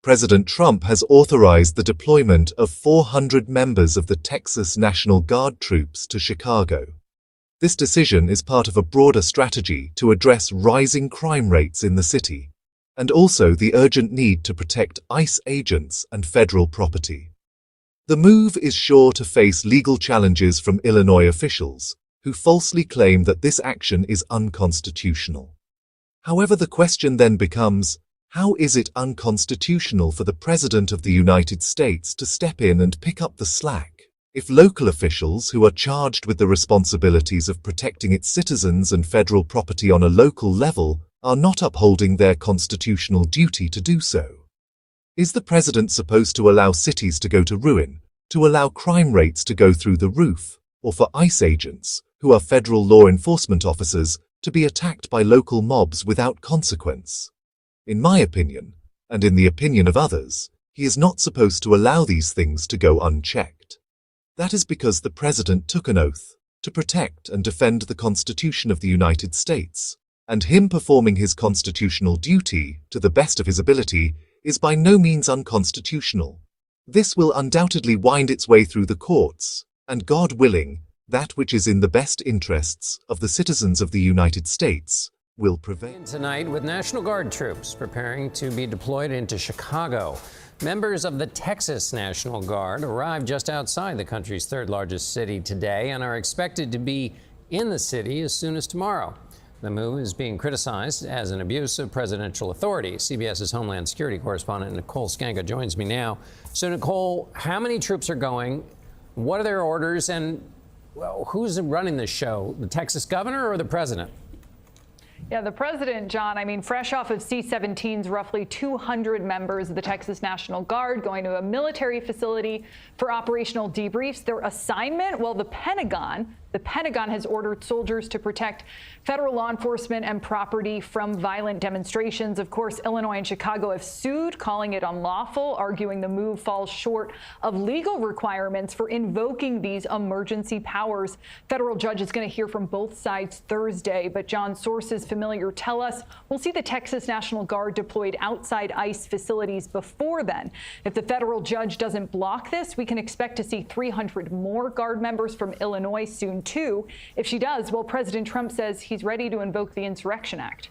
President Trump has authorized the deployment of 400 members of the Texas National Guard troops to Chicago. This decision is part of a broader strategy to address rising crime rates in the city, and also the urgent need to protect ICE agents and federal property. The move is sure to face legal challenges from Illinois officials, who falsely claim that this action is unconstitutional. However, the question then becomes, how is it unconstitutional for the President of the United States to step in and pick up the slack if local officials who are charged with the responsibilities of protecting its citizens and federal property on a local level are not upholding their constitutional duty to do so? Is the President supposed to allow cities to go to ruin, to allow crime rates to go through the roof, or for ICE agents, who are federal law enforcement officers, to be attacked by local mobs without consequence? In my opinion, and in the opinion of others, he is not supposed to allow these things to go unchecked. That is because the President took an oath to protect and defend the Constitution of the United States, and him performing his constitutional duty to the best of his ability is by no means unconstitutional. This will undoubtedly wind its way through the courts, and God willing, that which is in the best interests of the citizens of the United States will prevail. Tonight, with National Guard troops preparing to be deployed into Chicago, members of the Texas National Guard arrived just outside the country's third largest city today and are expected to be in the city as soon as tomorrow. The move is being criticized as an abuse of presidential authority. CBS's Homeland Security correspondent Nicole Skanga joins me now. So, Nicole, how many troops are going? What are their orders? And well, who's running the show? The Texas governor or the president? Yeah, the president, John, fresh off of C-17s, roughly 200 members of the Texas National Guard going to a military facility for operational debriefs. Their assignment? Well, the Pentagon has ordered soldiers to protect federal law enforcement and property from violent demonstrations. Of course, Illinois and Chicago have sued, calling it unlawful, arguing the move falls short of legal requirements for invoking these emergency powers. Federal judge is going to hear from both sides Thursday, but John, sources familiar tell us we'll see the Texas National Guard deployed outside ICE facilities before then. If the federal judge doesn't block this, we can expect to see 300 more Guard members from Illinois soon too. If she does, well, President Trump says he's ready to invoke the Insurrection Act.